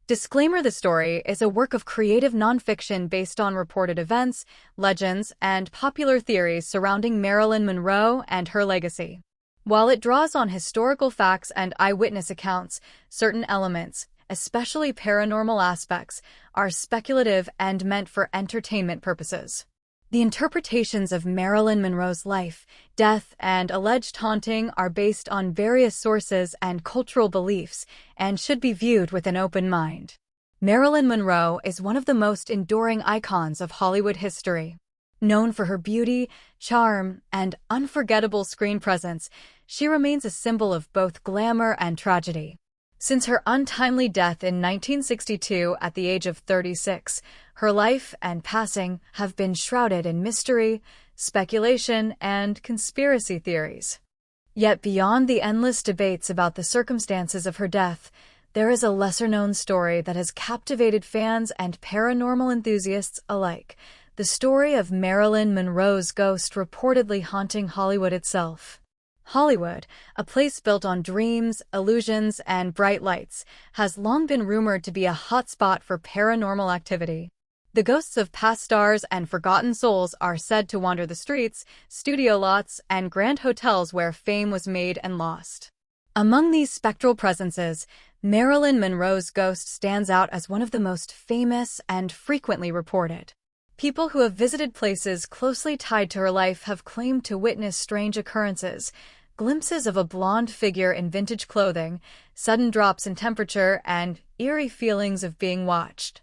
Disclaimer: the story is a work of creative nonfiction based on reported events, legends, and popular theories surrounding Marilyn Monroe and her legacy. While it draws on historical facts and eyewitness accounts, certain elements, especially paranormal aspects, are speculative and meant for entertainment purposes. The interpretations of Marilyn Monroe's life, death, and alleged haunting are based on various sources and cultural beliefs and should be viewed with an open mind. Marilyn Monroe is one of the most enduring icons of Hollywood history. Known for her beauty, charm, and unforgettable screen presence, she remains a symbol of both glamour and tragedy. Since her untimely death in 1962 at the age of 36, her life and passing have been shrouded in mystery, speculation, and conspiracy theories. Yet beyond the endless debates about the circumstances of her death, there is a lesser-known story that has captivated fans and paranormal enthusiasts alike: the story of Marilyn Monroe's ghost reportedly haunting Hollywood itself. Hollywood, a place built on dreams, illusions, and bright lights, has long been rumored to be a hotspot for paranormal activity. The ghosts of past stars and forgotten souls are said to wander the streets, studio lots, and grand hotels where fame was made and lost. Among these spectral presences, Marilyn Monroe's ghost stands out as one of the most famous and frequently reported. People who have visited places closely tied to her life have claimed to witness strange occurrences: glimpses of a blonde figure in vintage clothing, sudden drops in temperature, and eerie feelings of being watched.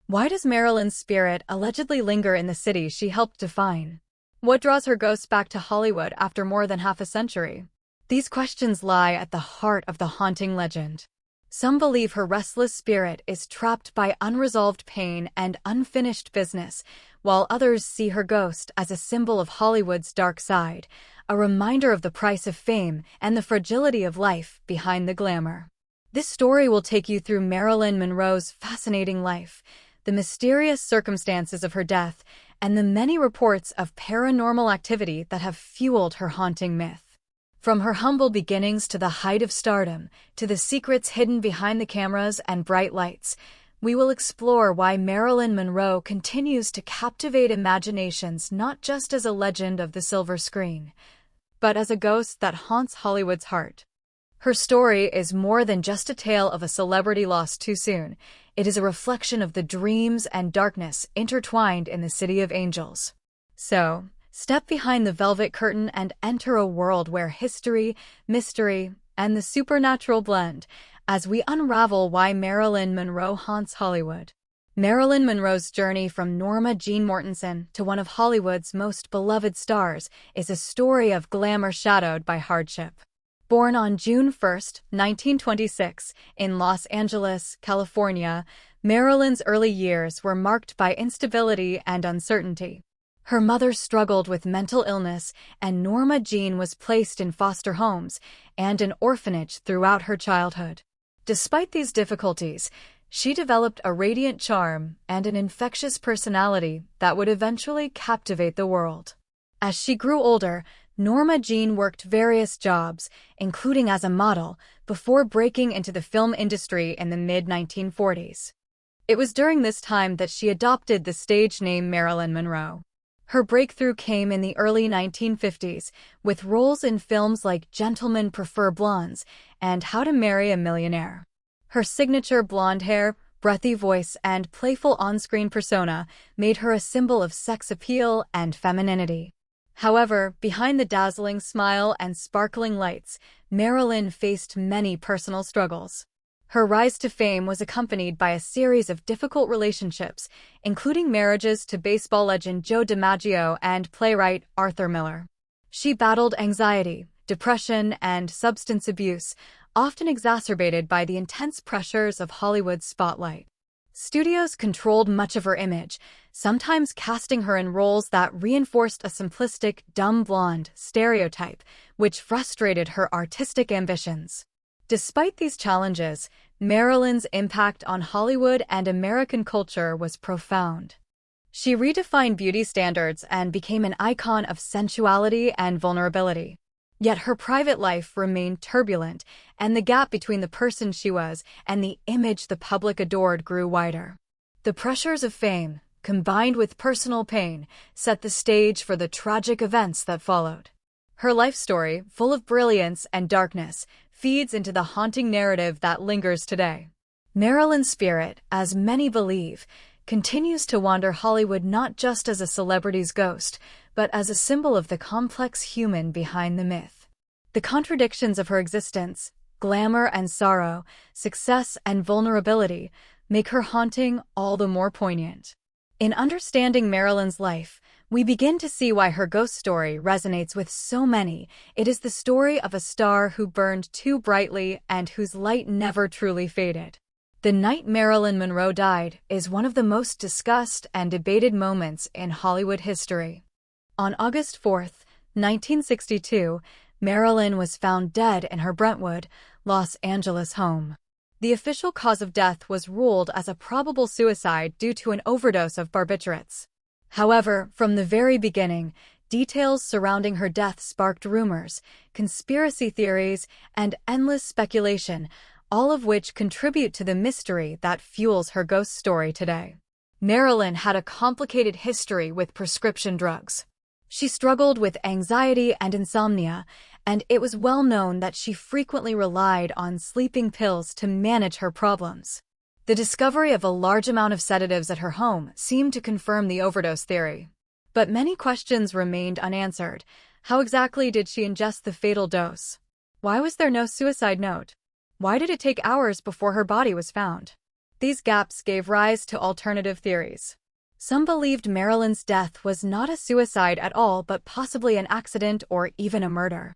Why does Marilyn's spirit allegedly linger in the city she helped define? What draws her ghost back to Hollywood after more than half a century? These questions lie at the heart of the haunting legend. Some believe her restless spirit is trapped by unresolved pain and unfinished business, while others see her ghost as a symbol of Hollywood's dark side, a reminder of the price of fame and the fragility of life behind the glamour. This story will take you through Marilyn Monroe's fascinating life, the mysterious circumstances of her death, and the many reports of paranormal activity that have fueled her haunting myth. From her humble beginnings to the height of stardom, to the secrets hidden behind the cameras and bright lights, we will explore why Marilyn Monroe continues to captivate imaginations not just as a legend of the silver screen, but as a ghost that haunts Hollywood's heart. Her story is more than just a tale of a celebrity lost too soon. It is a reflection of the dreams and darkness intertwined in the City of Angels. So, step behind the velvet curtain and enter a world where history, mystery, and the supernatural blend as we unravel why Marilyn Monroe haunts Hollywood. Marilyn Monroe's journey from Norma Jean Mortensen to one of Hollywood's most beloved stars is a story of glamour shadowed by hardship. Born on June 1, 1926, in Los Angeles, California, Marilyn's early years were marked by instability and uncertainty. Her mother struggled with mental illness, and Norma Jean was placed in foster homes and an orphanage throughout her childhood. Despite these difficulties, she developed a radiant charm and an infectious personality that would eventually captivate the world. As she grew older, Norma Jean worked various jobs, including as a model, before breaking into the film industry in the mid-1940s. It was during this time that she adopted the stage name Marilyn Monroe. Her breakthrough came in the early 1950s, with roles in films like Gentlemen Prefer Blondes and How to Marry a Millionaire. Her signature blonde hair, breathy voice, and playful on-screen persona made her a symbol of sex appeal and femininity. However, behind the dazzling smile and sparkling lights, Marilyn faced many personal struggles. Her rise to fame was accompanied by a series of difficult relationships, including marriages to baseball legend Joe DiMaggio and playwright Arthur Miller. She battled anxiety, depression, and substance abuse, often exacerbated by the intense pressures of Hollywood's spotlight. Studios controlled much of her image, sometimes casting her in roles that reinforced a simplistic, dumb blonde stereotype, which frustrated her artistic ambitions. Despite these challenges, Marilyn's impact on Hollywood and American culture was profound. She redefined beauty standards and became an icon of sensuality and vulnerability. Yet her private life remained turbulent, and the gap between the person she was and the image the public adored grew wider. The pressures of fame, combined with personal pain, set the stage for the tragic events that followed. Her life story, full of brilliance and darkness, feeds into the haunting narrative that lingers today. Marilyn's spirit, as many believe, continues to wander Hollywood not just as a celebrity's ghost, but as a symbol of the complex human behind the myth. The contradictions of her existence, glamour and sorrow, success and vulnerability, make her haunting all the more poignant. In understanding Marilyn's life, we begin to see why her ghost story resonates with so many. It is the story of a star who burned too brightly and whose light never truly faded. The night Marilyn Monroe died is one of the most discussed and debated moments in Hollywood history. On August 4, 1962, Marilyn was found dead in her Brentwood, Los Angeles home. The official cause of death was ruled as a probable suicide due to an overdose of barbiturates. However, from the very beginning, details surrounding her death sparked rumors, conspiracy theories, and endless speculation, all of which contribute to the mystery that fuels her ghost story today. Marilyn had a complicated history with prescription drugs. She struggled with anxiety and insomnia, and it was well known that she frequently relied on sleeping pills to manage her problems. The discovery of a large amount of sedatives at her home seemed to confirm the overdose theory. But many questions remained unanswered. How exactly did she ingest the fatal dose? Why was there no suicide note? Why did it take hours before her body was found? These gaps gave rise to alternative theories. Some believed Marilyn's death was not a suicide at all, but possibly an accident or even a murder.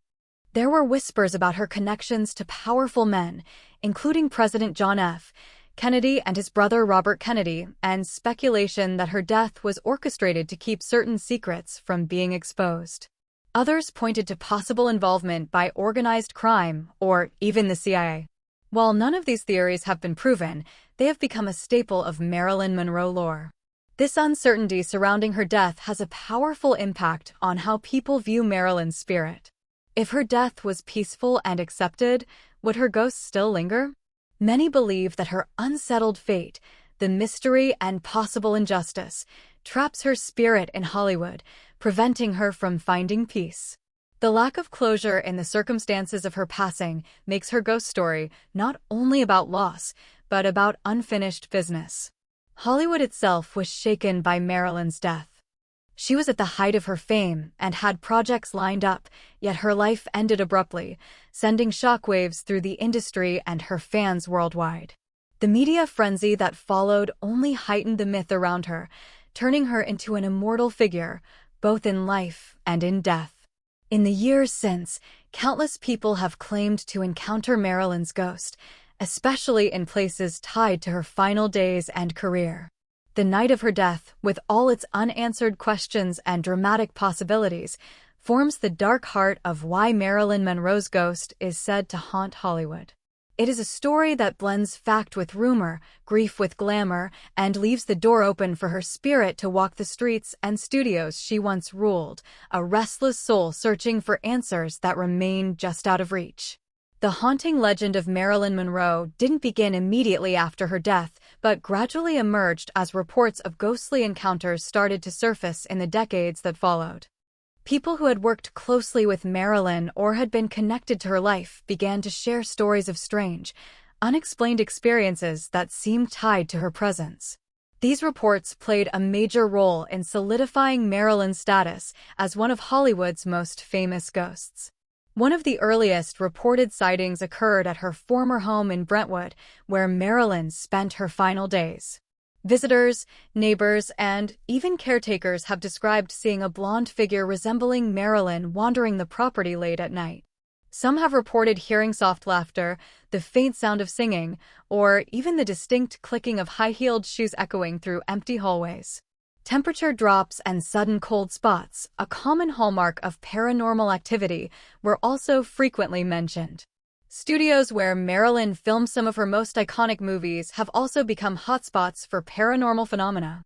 There were whispers about her connections to powerful men, including President John F. Kennedy and his brother Robert Kennedy, and speculation that her death was orchestrated to keep certain secrets from being exposed. Others pointed to possible involvement by organized crime or even the CIA. While none of these theories have been proven, they have become a staple of Marilyn Monroe lore. This uncertainty surrounding her death has a powerful impact on how people view Marilyn's spirit. If her death was peaceful and accepted, would her ghost still linger? Many believe that her unsettled fate, the mystery and possible injustice, traps her spirit in Hollywood, preventing her from finding peace. The lack of closure in the circumstances of her passing makes her ghost story not only about loss, but about unfinished business. Hollywood itself was shaken by Marilyn's death. She was at the height of her fame and had projects lined up, yet her life ended abruptly, sending shockwaves through the industry and her fans worldwide. The media frenzy that followed only heightened the myth around her, turning her into an immortal figure, both in life and in death. In the years since, countless people have claimed to encounter Marilyn's ghost, especially in places tied to her final days and career. The night of her death, with all its unanswered questions and dramatic possibilities, forms the dark heart of why Marilyn Monroe's ghost is said to haunt Hollywood. It is a story that blends fact with rumor, grief with glamour, and leaves the door open for her spirit to walk the streets and studios she once ruled, a restless soul searching for answers that remain just out of reach. The haunting legend of Marilyn Monroe didn't begin immediately after her death, but gradually emerged as reports of ghostly encounters started to surface in the decades that followed. People who had worked closely with Marilyn or had been connected to her life began to share stories of strange, unexplained experiences that seemed tied to her presence. These reports played a major role in solidifying Marilyn's status as one of Hollywood's most famous ghosts. One of the earliest reported sightings occurred at her former home in Brentwood, where Marilyn spent her final days. Visitors, neighbors, and even caretakers have described seeing a blonde figure resembling Marilyn wandering the property late at night. Some have reported hearing soft laughter, the faint sound of singing, or even the distinct clicking of high-heeled shoes echoing through empty hallways. Temperature drops and sudden cold spots, a common hallmark of paranormal activity, were also frequently mentioned. Studios where Marilyn filmed some of her most iconic movies have also become hotspots for paranormal phenomena.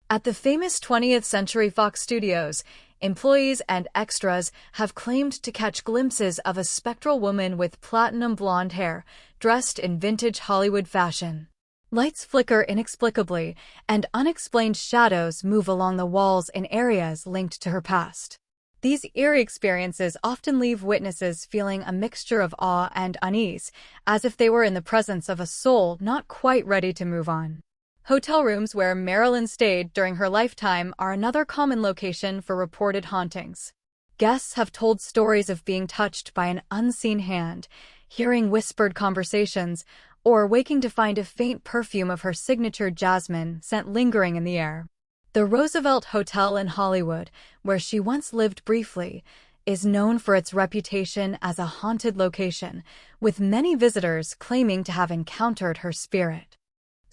At the famous 20th Century Fox Studios, Employees and extras have claimed to catch glimpses of a spectral woman with platinum blonde hair, dressed in vintage Hollywood fashion. Lights flicker inexplicably, and unexplained shadows move along the walls in areas linked to her past. These eerie experiences often leave witnesses feeling a mixture of awe and unease, as if they were in the presence of a soul not quite ready to move on. Hotel rooms where Marilyn stayed during her lifetime are another common location for reported hauntings. Guests have told stories of being touched by an unseen hand, hearing whispered conversations, or waking to find a faint perfume of her signature jasmine scent lingering in the air. The Roosevelt Hotel in Hollywood, where she once lived briefly, is known for its reputation as a haunted location, with many visitors claiming to have encountered her spirit.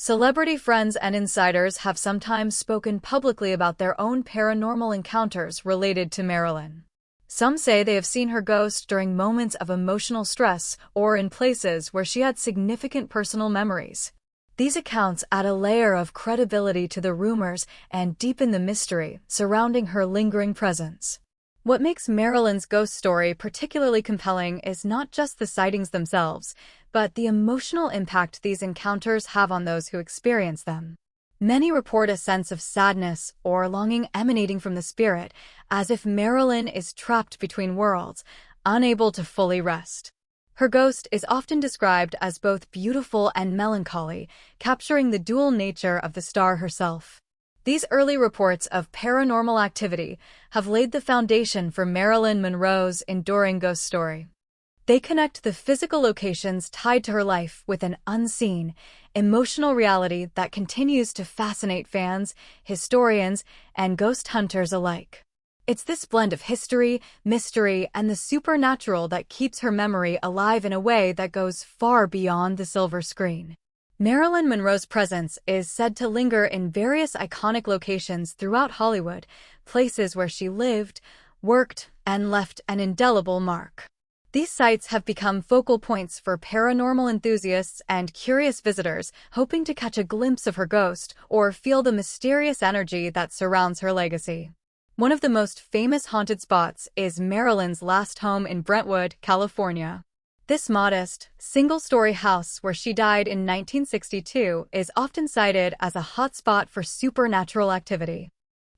Celebrity friends and insiders have sometimes spoken publicly about their own paranormal encounters related to Marilyn. Some say they have seen her ghost during moments of emotional stress or in places where she had significant personal memories. These accounts add a layer of credibility to the rumors and deepen the mystery surrounding her lingering presence. What makes Marilyn's ghost story particularly compelling is not just the sightings themselves, but the emotional impact these encounters have on those who experience them. Many report a sense of sadness or longing emanating from the spirit, as if Marilyn is trapped between worlds, unable to fully rest. Her ghost is often described as both beautiful and melancholy, capturing the dual nature of the star herself. These early reports of paranormal activity have laid the foundation for Marilyn Monroe's enduring ghost story. They connect the physical locations tied to her life with an unseen, emotional reality that continues to fascinate fans, historians, and ghost hunters alike. It's this blend of history, mystery, and the supernatural that keeps her memory alive in a way that goes far beyond the silver screen. Marilyn Monroe's presence is said to linger in various iconic locations throughout Hollywood, places where she lived, worked, and left an indelible mark. These sites have become focal points for paranormal enthusiasts and curious visitors hoping to catch a glimpse of her ghost or feel the mysterious energy that surrounds her legacy. One of the most famous haunted spots is Marilyn's last home in Brentwood, California. This modest, single-story house where she died in 1962 is often cited as a hotspot for supernatural activity.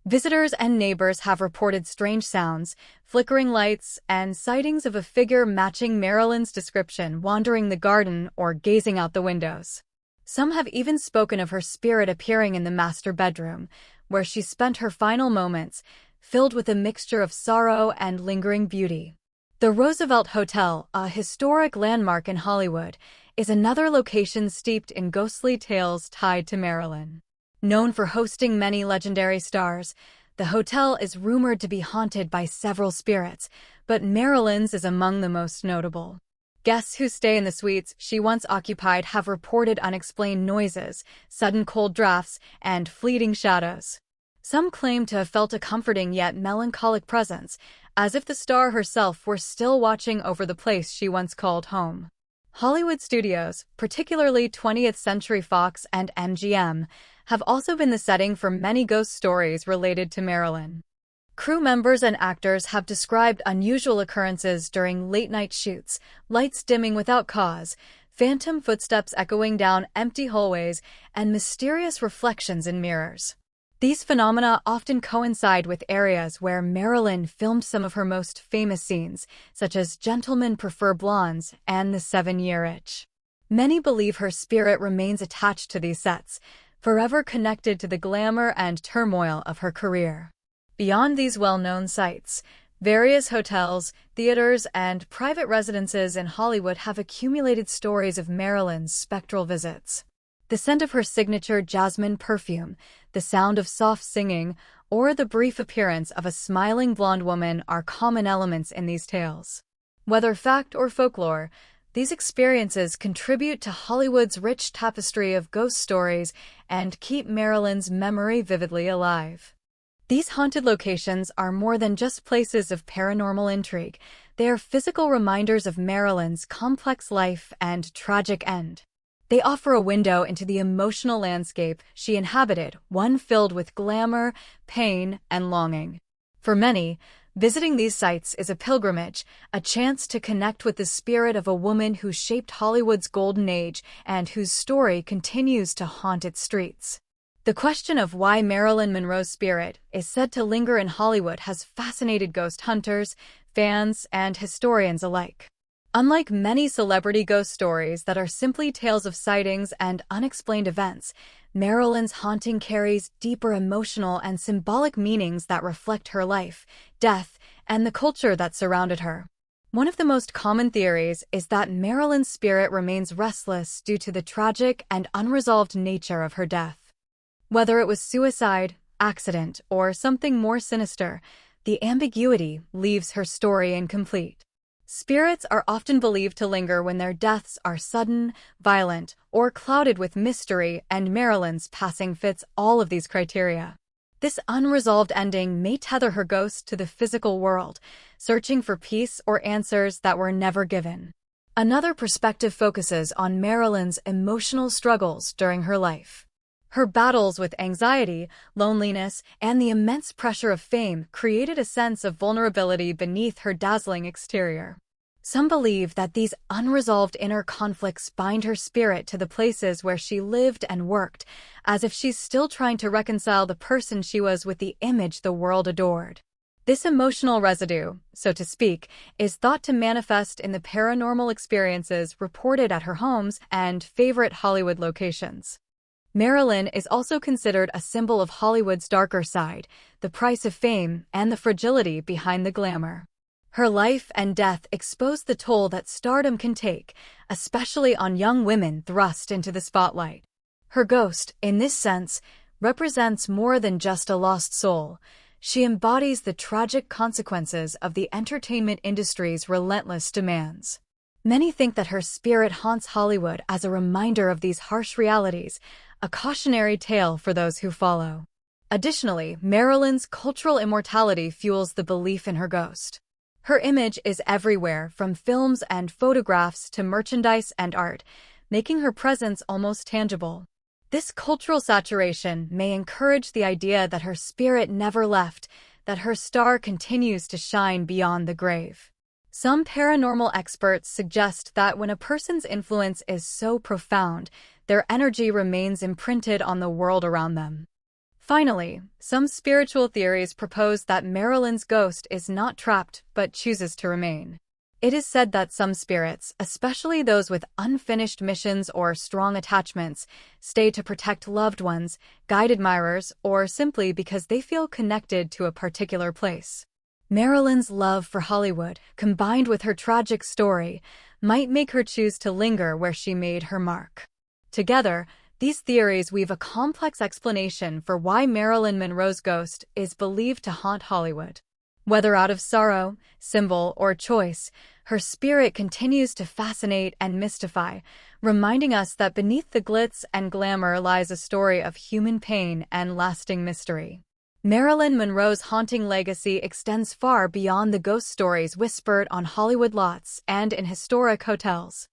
Visitors and neighbors have reported strange sounds, flickering lights, and sightings of a figure matching Marilyn's description wandering the garden or gazing out the windows. Some have even spoken of her spirit appearing in the master bedroom, where she spent her final moments, filled with a mixture of sorrow and lingering beauty. The Roosevelt Hotel, a historic landmark in Hollywood, is another location steeped in ghostly tales tied to Marilyn. Known for hosting many legendary stars, the hotel is rumored to be haunted by several spirits, but Marilyn's is among the most notable. Guests who stay in the suites she once occupied have reported unexplained noises, sudden cold drafts, and fleeting shadows. Some claim to have felt a comforting yet melancholic presence, as if the star herself were still watching over the place she once called home. Hollywood studios, particularly 20th Century Fox and MGM, have also been the setting for many ghost stories related to Marilyn. Crew members and actors have described unusual occurrences during late-night shoots, lights dimming without cause, phantom footsteps echoing down empty hallways, and mysterious reflections in mirrors. These phenomena often coincide with areas where Marilyn filmed some of her most famous scenes, such as Gentlemen Prefer Blondes and The 7-Year Itch. Many believe her spirit remains attached to these sets, forever connected to the glamour and turmoil of her career. Beyond these well-known sites, various hotels, theaters, and private residences in Hollywood have accumulated stories of Marilyn's spectral visits. The scent of her signature jasmine perfume, the sound of soft singing, or the brief appearance of a smiling blonde woman are common elements in these tales. Whether fact or folklore, these experiences contribute to Hollywood's rich tapestry of ghost stories and keep Marilyn's memory vividly alive. These haunted locations are more than just places of paranormal intrigue. They are physical reminders of Marilyn's complex life and tragic end. They offer a window into the emotional landscape she inhabited, one filled with glamour, pain, and longing. For many, visiting these sites is a pilgrimage, a chance to connect with the spirit of a woman who shaped Hollywood's golden age and whose story continues to haunt its streets. The question of why Marilyn Monroe's spirit is said to linger in Hollywood has fascinated ghost hunters, fans, and historians alike. Unlike many celebrity ghost stories that are simply tales of sightings and unexplained events, Marilyn's haunting carries deeper emotional and symbolic meanings that reflect her life, death, and the culture that surrounded her. One of the most common theories is that Marilyn's spirit remains restless due to the tragic and unresolved nature of her death. Whether it was suicide, accident, or something more sinister, the ambiguity leaves her story incomplete. Spirits are often believed to linger when their deaths are sudden, violent, or clouded with mystery, and Marilyn's passing fits all of these criteria. This unresolved ending may tether her ghost to the physical world, searching for peace or answers that were never given. Another perspective focuses on Marilyn's emotional struggles during her life. Her battles with anxiety, loneliness, and the immense pressure of fame created a sense of vulnerability beneath her dazzling exterior. Some believe that these unresolved inner conflicts bind her spirit to the places where she lived and worked, as if she's still trying to reconcile the person she was with the image the world adored. This emotional residue, so to speak, is thought to manifest in the paranormal experiences reported at her homes and favorite Hollywood locations. Marilyn is also considered a symbol of Hollywood's darker side, the price of fame, and the fragility behind the glamour. Her life and death expose the toll that stardom can take, especially on young women thrust into the spotlight. Her ghost, in this sense, represents more than just a lost soul. She embodies the tragic consequences of the entertainment industry's relentless demands. Many think that her spirit haunts Hollywood as a reminder of these harsh realities, a cautionary tale for those who follow. Additionally, Marilyn's cultural immortality fuels the belief in her ghost. Her image is everywhere, from films and photographs to merchandise and art, making her presence almost tangible. This cultural saturation may encourage the idea that her spirit never left, that her star continues to shine beyond the grave. Some paranormal experts suggest that when a person's influence is so profound, their energy remains imprinted on the world around them. Finally, some spiritual theories propose that Marilyn's ghost is not trapped but chooses to remain. It is said that some spirits, especially those with unfinished missions or strong attachments, stay to protect loved ones, guide admirers, or simply because they feel connected to a particular place. Marilyn's love for Hollywood, combined with her tragic story, might make her choose to linger where she made her mark. Together, these theories weave a complex explanation for why Marilyn Monroe's ghost is believed to haunt Hollywood. Whether out of sorrow, symbol, or choice, her spirit continues to fascinate and mystify, reminding us that beneath the glitz and glamour lies a story of human pain and lasting mystery. Marilyn Monroe's haunting legacy extends far beyond the ghost stories whispered on Hollywood lots and in historic hotels.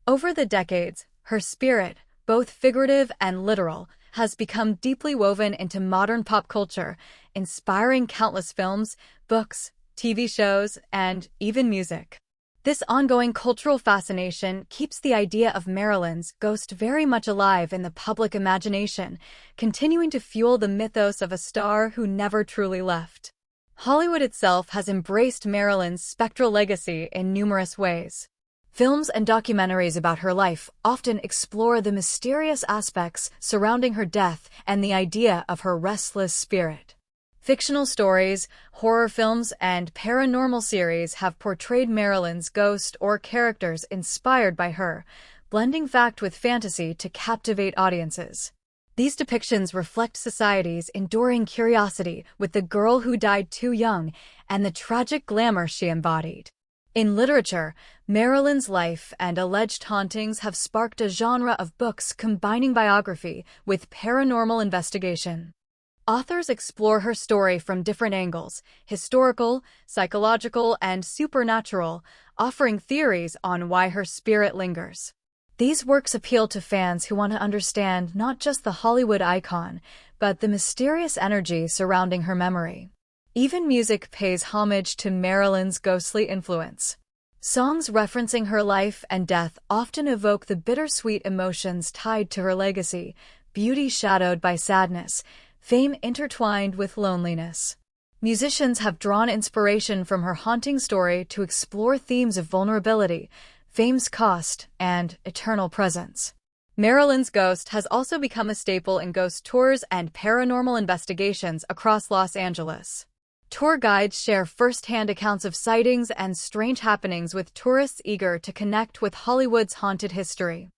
Over the decades, her spirit, both figurative and literal, has become deeply woven into modern pop culture, inspiring countless films, books, TV shows, and even music. This ongoing cultural fascination keeps the idea of Marilyn's ghost very much alive in the public imagination, continuing to fuel the mythos of a star who never truly left. Hollywood itself has embraced Marilyn's spectral legacy in numerous ways. Films and documentaries about her life often explore the mysterious aspects surrounding her death and the idea of her restless spirit. Fictional stories, horror films, and paranormal series have portrayed Marilyn's ghost or characters inspired by her, blending fact with fantasy to captivate audiences. These depictions reflect society's enduring curiosity with the girl who died too young and the tragic glamour she embodied. In literature, Marilyn's life and alleged hauntings have sparked a genre of books combining biography with paranormal investigation. Authors explore her story from different angles: historical, psychological, and supernatural, offering theories on why her spirit lingers. These works appeal to fans who want to understand not just the Hollywood icon, but the mysterious energy surrounding her memory. Even music pays homage to Marilyn's ghostly influence. Songs referencing her life and death often evoke the bittersweet emotions tied to her legacy, beauty shadowed by sadness, fame intertwined with loneliness. Musicians have drawn inspiration from her haunting story to explore themes of vulnerability, fame's cost, and eternal presence. Marilyn's ghost has also become a staple in ghost tours and paranormal investigations across Los Angeles. Tour guides share first-hand accounts of sightings and strange happenings with tourists eager to connect with Hollywood's haunted history.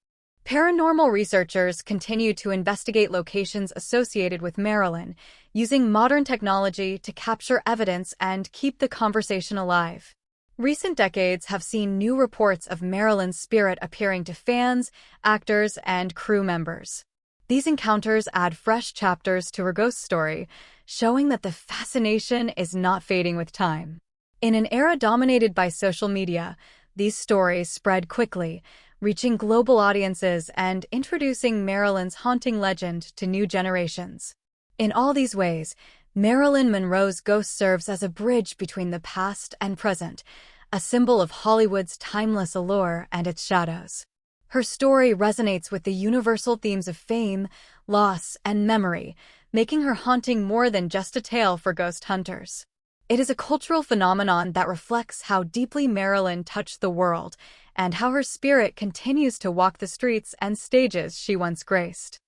Paranormal researchers continue to investigate locations associated with Marilyn, using modern technology to capture evidence and keep the conversation alive. Recent decades have seen new reports of Marilyn's spirit appearing to fans, actors, and crew members. These encounters add fresh chapters to her ghost story, showing that the fascination is not fading with time. In an era dominated by social media, these stories spread quickly, reaching global audiences and introducing Marilyn's haunting legend to new generations. In all these ways, Marilyn Monroe's ghost serves as a bridge between the past and present, a symbol of Hollywood's timeless allure and its shadows. Her story resonates with the universal themes of fame, loss, and memory, making her haunting more than just a tale for ghost hunters. It is a cultural phenomenon that reflects how deeply Marilyn touched the world and how her spirit continues to walk the streets and stages she once graced.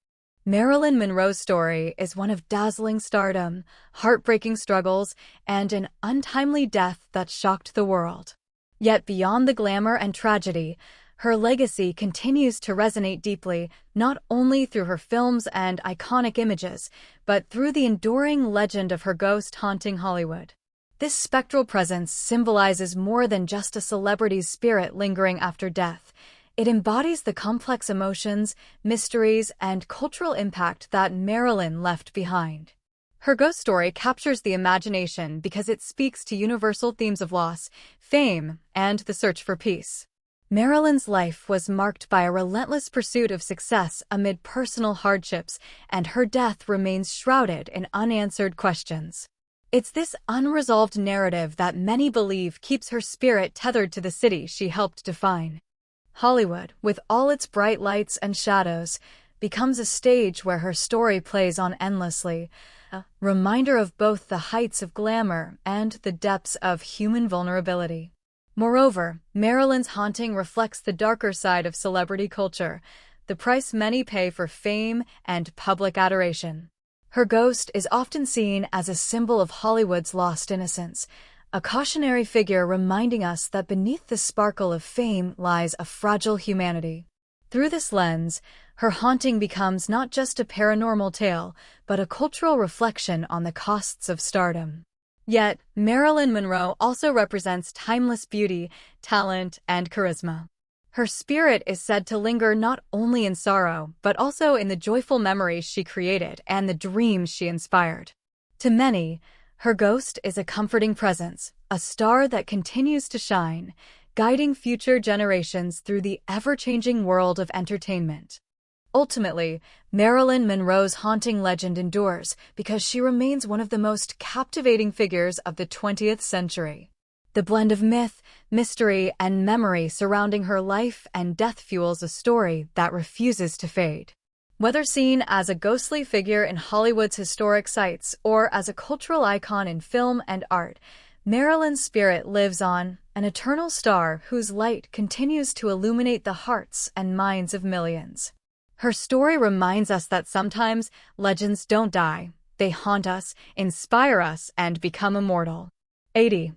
Marilyn Monroe's story is one of dazzling stardom, heartbreaking struggles, and an untimely death that shocked the world. Yet beyond the glamour and tragedy, her legacy continues to resonate deeply, not only through her films and iconic images, but through the enduring legend of her ghost haunting Hollywood. This spectral presence symbolizes more than just a celebrity's spirit lingering after death. It embodies the complex emotions, mysteries, and cultural impact that Marilyn left behind. Her ghost story captures the imagination because it speaks to universal themes of loss, fame, and the search for peace. Marilyn's life was marked by a relentless pursuit of success amid personal hardships, and her death remains shrouded in unanswered questions. It's this unresolved narrative that many believe keeps her spirit tethered to the city she helped define. Hollywood, with all its bright lights and shadows, becomes a stage where her story plays on endlessly, a reminder of both the heights of glamour and the depths of human vulnerability. Moreover, Marilyn's haunting reflects the darker side of celebrity culture, the price many pay for fame and public adoration. Her ghost is often seen as a symbol of Hollywood's lost innocence, a cautionary figure reminding us that beneath the sparkle of fame lies a fragile humanity. Through this lens, her haunting becomes not just a paranormal tale, but a cultural reflection on the costs of stardom. Yet, Marilyn Monroe also represents timeless beauty, talent, and charisma. Her spirit is said to linger not only in sorrow, but also in the joyful memories she created and the dreams she inspired. To many, her ghost is a comforting presence, a star that continues to shine, guiding future generations through the ever-changing world of entertainment. Ultimately, Marilyn Monroe's haunting legend endures because she remains one of the most captivating figures of the 20th century. The blend of myth, mystery, and memory surrounding her life and death fuels a story that refuses to fade. Whether seen as a ghostly figure in Hollywood's historic sites or as a cultural icon in film and art, Marilyn's spirit lives on, an eternal star whose light continues to illuminate the hearts and minds of millions. Her story reminds us that sometimes legends don't die. They haunt us, inspire us, and become immortal. 80.